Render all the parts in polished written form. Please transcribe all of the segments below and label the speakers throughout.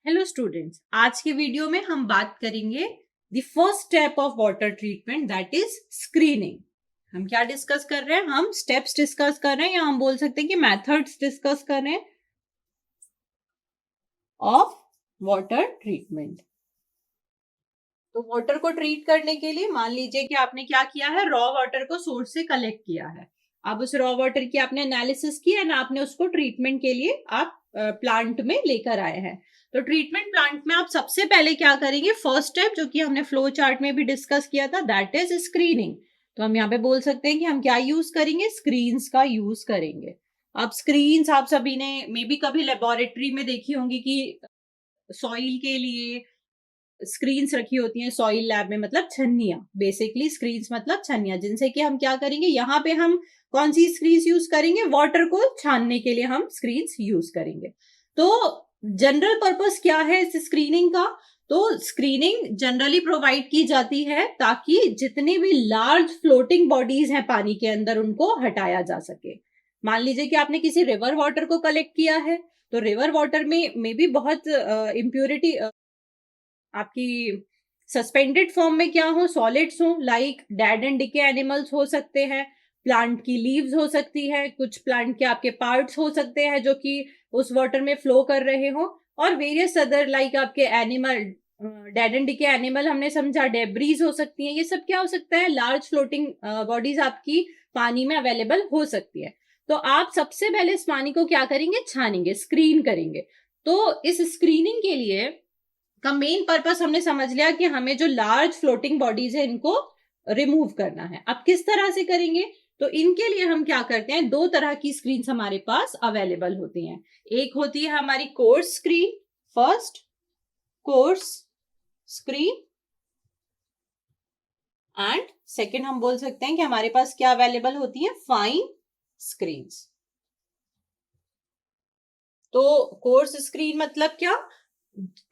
Speaker 1: Hello students, आज के video में हम बात करेंगे the first step of water treatment that is screening. हम क्या डिस्कस कर रहे हैं? हम स्टेप्स डिस्कस कर रहे हैं या हम बोल सकते हैं कि मेथड्स डिस्कस कर रहे हैं ऑफ वाटर ट्रीटमेंट। तो वाटर को ट्रीट करने के लिए मान लीजिए कि आपने क्या किया है, रॉ वाटर को सोर्स से कलेक्ट किया है। अब उस रॉ वाटर की आपने एनालिसिस किया ना, आपने उसको ट्रीटमेंट के लिए आप प्लांट में लेकर आए हैं। तो ट्रीटमेंट प्लांट में आप सबसे पहले क्या करेंगे? फर्स्ट स्टेप जो कि हमने फ्लो चार्ट में भी डिस्कस किया था, दैट इज स्क्रीनिंग। तो हम यहाँ पे बोल सकते हैं कि हम क्या यूज करेंगे? स्क्रीन्स का यूज करेंगे। अब स्क्रीन्स आप सभी ने मे बी कभी लेबोरेटरी में देखी होंगी कि सॉइल के लिए स्क्रीन्स रखी होती हैं सॉइल लैब में, मतलब छन्नियां। बेसिकली स्क्रीन्स मतलब छन्नियां, जिनसे कि हम क्या करेंगे, यहाँ पे हम कौन सी स्क्रीन्स यूज करेंगे? वाटर को छानने के लिए हम स्क्रीन्स यूज करेंगे। तो जनरल पर्पस क्या है इस स्क्रीनिंग का? तो स्क्रीनिंग जनरली प्रोवाइड की जाती है ताकि जितनी भी लार्ज फ्लोटिंग बॉडीज हैं पानी के अंदर, उनको हटाया जा सके। मान लीजिए कि आपने किसी रिवर वाटर को कलेक्ट किया है, तो रिवर वाटर में मे बी बहुत इम्प्योरिटी आपकी सस्पेंडेड फॉर्म में क्या हो, सॉलिड्स हो, like dead and decay animals हो सकते हैं, प्लांट की लीव्स हो सकती है, कुछ प्लांट के आपके पार्ट्स हो सकते हैं जो कि उस वाटर में फ्लो कर रहे हो, और वेरियस अदर लाइक आपके animal, dead and decay animal हमने समझा, डेब्रीज हो सकती हैं। ये सब क्या हो सकता है? लार्ज फ्लोटिंग बॉडीज आपकी पानी में अवेलेबल हो सकती है। तो आप सबसे पहले इस पानी को क्या करेंगे? छानेंगे, स्क्रीन करेंगे। तो इस स्क्रीनिंग के लिए का मेन पर्पस हमने समझ लिया कि हमें जो लार्ज फ्लोटिंग बॉडीज है इनको रिमूव करना है। अब किस तरह से करेंगे? तो इनके लिए हम क्या करते हैं, दो तरह की स्क्रीन हमारे पास अवेलेबल होती हैं। एक होती है हमारी course screen, first course screen, and second हम बोल सकते हैं कि हमारे पास क्या अवेलेबल होती है? Fine screens. तो कोर्स स्क्रीन मतलब क्या?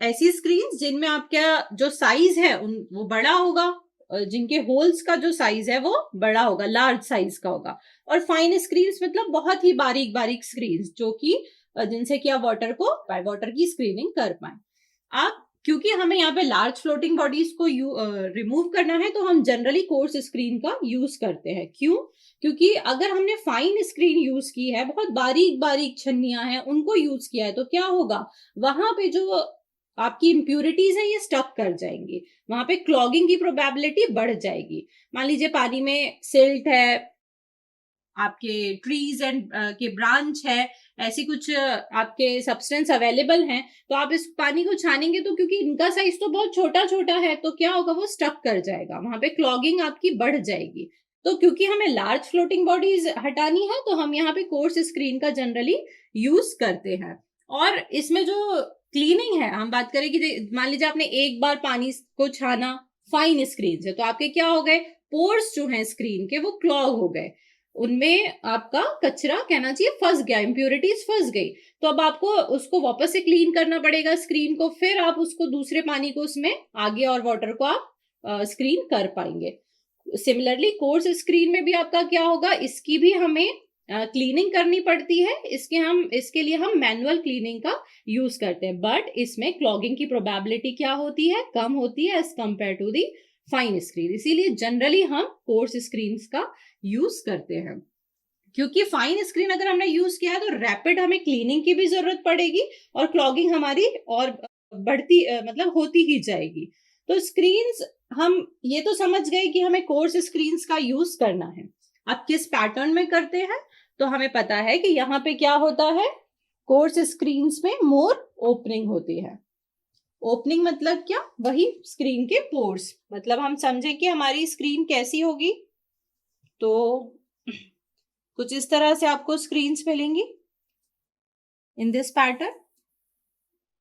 Speaker 1: ऐसी स्क्रीन जिनमें आपका जो साइज है वो बड़ा होगा, जिनके होल्स का जो साइज है वो बड़ा होगा, लार्ज साइज का होगा। और फाइन स्क्रीन्स मतलब बहुत ही बारीक बारीक स्क्रीन्स जो कि जिनसे कि आप वाटर की स्क्रीनिंग कर पाए। आप क्योंकि हमें यहाँ पे लार्ज फ्लोटिंग बॉडीज को रिमूव करना है, तो हम जनरली कोर्स स्क्रीन का यूज करते हैं। क्यों? क्योंकि अगर हमने फाइन स्क्रीन यूज की है, बहुत बारीक बारीक छन्नियां हैं, उनको यूज किया है, तो क्या होगा? वहां पे जो आपकी इंप्यूरिटीज है ये स्टक कर जाएंगी, वहां पे क्लॉगिंग की प्रोबेबिलिटी बढ़ जाएगी। मान लीजिए पानी में सिल्ट है, आपके ट्रीज एंड के ब्रांच है, ऐसी कुछ आपके सब्सटेंस अवेलेबल हैं, तो आप इस पानी को छानेंगे तो क्योंकि इनका साइज तो बहुत छोटा छोटा है, तो क्या होगा? वो स्टक कर जाएगा, वहां पे क्लॉगिंग आपकी बढ़ जाएगी। तो क्योंकि हमें लार्ज फ्लोटिंग बॉडीज हटानी है, तो हम यहाँ पे कोर्स स्क्रीन का जनरली यूज करते हैं। और इसमें जो क्लीनिंग है, हम बात करें कि मान लीजिए आपने एक बार पानी को छाना फाइन स्क्रीन से, तो आपके क्या हो गए? पोर्स जो हैं स्क्रीन के वो क्लॉग हो गए, उनमें आपका कचरा कहना चाहिए फंस गया, इंप्योरिटीज फंस गई। तो अब आपको उसको वापस से क्लीन करना पड़ेगा स्क्रीन को, फिर आप उसको दूसरे पानी को उसमें आगे और वाटर को आप स्क्रीन कर पाएंगे। सिमिलरली कोर्स स्क्रीन में भी आपका क्या होगा? इसकी भी हमें क्लीनिंग करनी पड़ती है। इसके लिए हम मैनुअल क्लीनिंग का यूज करते हैं, बट इसमें क्लॉगिंग की प्रोबेबिलिटी क्या होती है? कम होती है as compare to the fine screen. इसीलिए जनरली हम कोर्स स्क्रीन का यूज करते हैं, क्योंकि फाइन स्क्रीन अगर हमने यूज किया है तो रैपिड हमें क्लीनिंग की भी जरूरत पड़ेगी और क्लॉगिंग हमारी और बढ़ती मतलब होती ही जाएगी। तो स्क्रीन्स हम ये तो समझ गए कि हमें कोर्स स्क्रीन्स का यूज करना है। अब किस पैटर्न में करते हैं? तो हमें पता है कि यहाँ पे क्या होता है, कोर्स स्क्रीन्स में मोर ओपनिंग होती है। ओपनिंग मतलब क्या? वही स्क्रीन के पोर्स, मतलब हम समझे कि हमारी स्क्रीन कैसी होगी। तो कुछ इस तरह से आपको स्क्रीन्स मिलेंगी इन दिस पैटर्न,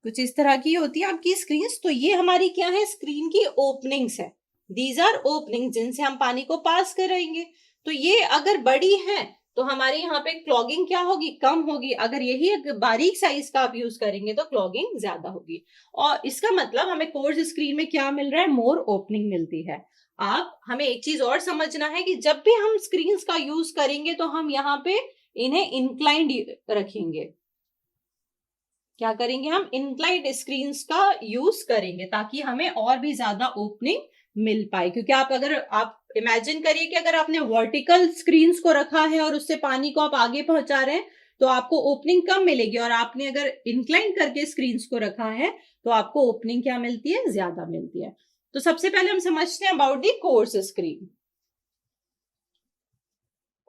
Speaker 1: कुछ इस तरह की होती है आपकी स्क्रीन्स। तो ये हमारी क्या है? स्क्रीन की ओपनिंग्स है। दीज आर ओपनिंग जिनसे हम पानी को पास कराएंगे। तो ये अगर बड़ी है तो हमारे यहाँ पे क्लॉगिंग क्या होगी? कम होगी। अगर यही बारीक साइज का आप यूज करेंगे तो क्लॉगिंग ज्यादा होगी। और इसका मतलब हमें कोर्स स्क्रीन में क्या मिल रहा है? मोर ओपनिंग मिलती है। आप हमें एक चीज और समझना है कि जब भी हम स्क्रीन का यूज करेंगे तो हम यहाँ पे इन्हें इंक्लाइंड रखेंगे। क्या करेंगे, हम इंक्लाइंड स्क्रीन्स का यूज करेंगे ताकि हमें और भी ज्यादा ओपनिंग मिल पाए। क्योंकि अगर आप इमेजिन करिए कि अगर आपने वर्टिकल स्क्रीन्स को रखा है और उससे पानी को आप आगे पहुंचा रहे हैं तो आपको ओपनिंग कम मिलेगी, और आपने अगर इंक्लाइन करके स्क्रीन्स को रखा है तो आपको ओपनिंग क्या मिलती है, ज्यादा मिलती है। तो सबसे पहले हम समझते हैं about the course screen.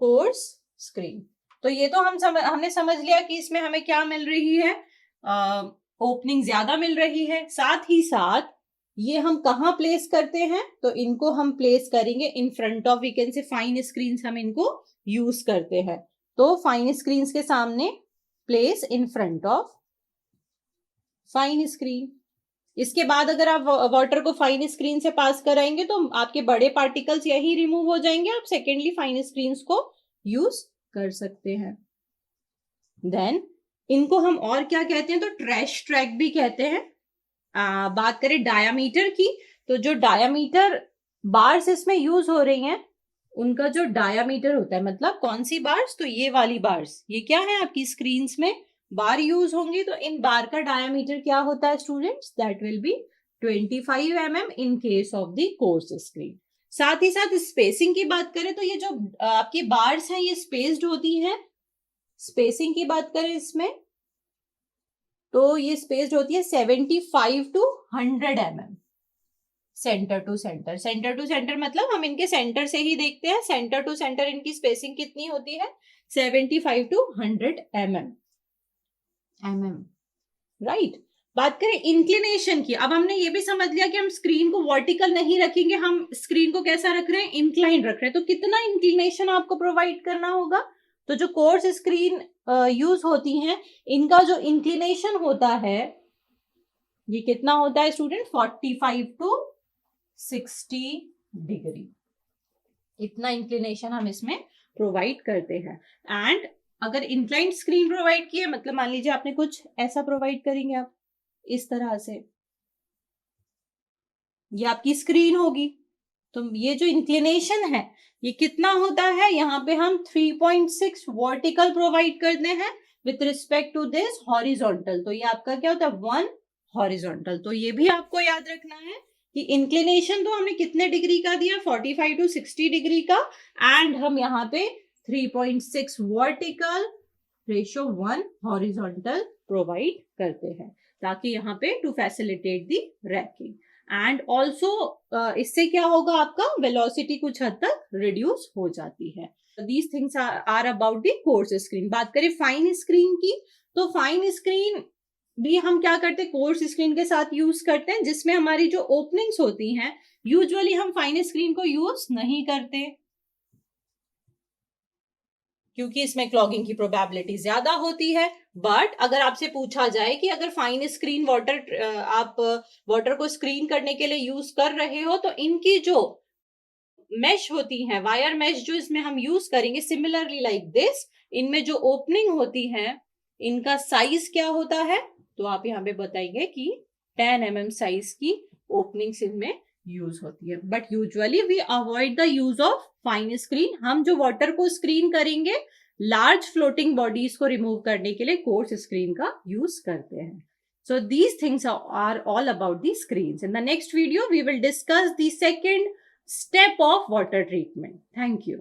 Speaker 1: Course screen, तो ये तो हमने समझ लिया कि इसमें हमें क्या मिल रही है, ओपनिंग ज्यादा मिल रही है। साथ ही साथ ये हम कहाँ प्लेस करते हैं, तो इनको हम प्लेस करेंगे in front of, we can say fine screen, हम इनको यूज करते हैं। तो फाइन स्क्रीन के सामने place in front of fine screen. इसके बाद अगर आप वाटर को फाइन स्क्रीन से पास कराएंगे तो आपके बड़े पार्टिकल्स यही रिमूव हो जाएंगे, आप सेकेंडली फाइन स्क्रीन को यूज कर सकते हैं। देन इनको हम और क्या कहते हैं, तो ट्रैश ट्रैक भी कहते हैं। बात करें डायामीटर की, तो जो डायामीटर बार्स इसमें यूज हो रही हैं उनका जो डायामीटर होता है, मतलब कौन सी बार्स, तो ये वाली बार्स, ये क्या है आपकी स्क्रीन में बार यूज होंगी, तो इन बार का डायामीटर क्या होता है students, that will be 25 mm in case of the coarse screen. साथ ही साथ स्पेसिंग की बात करें तो ये जो आपकी बार्स हैं ये स्पेस्ड होती हैं। स्पेसिंग की बात करें इसमें तो ये स्पेस्ड होती है 75 to 100 mm centre to centre. Centre to centre मतलब हम इनके सेंटर से ही देखते हैं, सेंटर टू सेंटर इनकी स्पेसिंग कितनी होती है, 75 to 100 mm। राइट। बात करें इंक्लिनेशन की, अब हमने ये भी समझ लिया कि हम स्क्रीन को वर्टिकल नहीं रखेंगे, हम स्क्रीन को कैसा रख रहे हैं, इंक्लाइन रख रहे हैं। तो कितना इंक्लिनेशन आपको प्रोवाइड करना होगा, तो जो कोर्स स्क्रीन यूज होती हैं इनका जो इंक्लिनेशन होता है ये कितना होता है स्टूडेंट, 45 to 60 डिग्री, इतना इंक्लिनेशन हम इसमें प्रोवाइड करते हैं। एंड अगर इंक्लाइंड स्क्रीन प्रोवाइड की है, मतलब मान लीजिए आपने कुछ ऐसा प्रोवाइड करेंगे आप इस तरह से, ये आपकी स्क्रीन होगी, तो ये जो इंक्लिनेशन है ये कितना होता है, यहाँ पे हम 3.6 वर्टिकल प्रोवाइड करते हैं with respect to this horizontal. तो ये आपका क्या होता है, 1 हॉरिजॉन्टल। तो ये भी आपको याद रखना है कि इंक्लिनेशन तो हमने कितने डिग्री का दिया, 45 to 60 डिग्री का, एंड हम यहाँ पे 3.6 वर्टिकल रेशो 1 हॉरिजॉन्टल प्रोवाइड करते हैं, ताकि यहाँ पे to facilitate the racking. And also इससे क्या होगा, आपका वेलोसिटी कुछ हद तक रिड्यूस हो जाती है। These things are about the coarse screen. बात करें फाइन स्क्रीन की, तो फाइन स्क्रीन भी हम क्या करते हैं, कोर्स स्क्रीन के साथ यूज करते हैं, जिसमें हमारी जो ओपनिंग्स होती हैं यूजुअली हम फाइन स्क्रीन को यूज नहीं करते क्योंकि इसमें क्लॉगिंग की प्रोबेबिलिटी ज्यादा होती है। बट अगर आपसे पूछा जाए कि अगर फाइन स्क्रीन वाटर आप वाटर को स्क्रीन करने के लिए यूज कर रहे हो, तो इनकी जो मेश होती है, वायर मेश जो इसमें हम यूज करेंगे, सिमिलरली लाइक दिस, इनमें जो ओपनिंग होती है इनका साइज क्या होता है, तो आप यहाँ पे बताएंगे कि 10 mm साइज की ओपनिंग्स इनमें यूज होती है। But usually we avoid the use of fine screen. हम जो वाटर को स्क्रीन करेंगे लार्ज फ्लोटिंग बॉडीज को रिमूव करने के लिए कोर्स स्क्रीन का यूज करते हैं। So these things are all about the screens. In the next video, we will discuss the second step of water treatment. Thank you.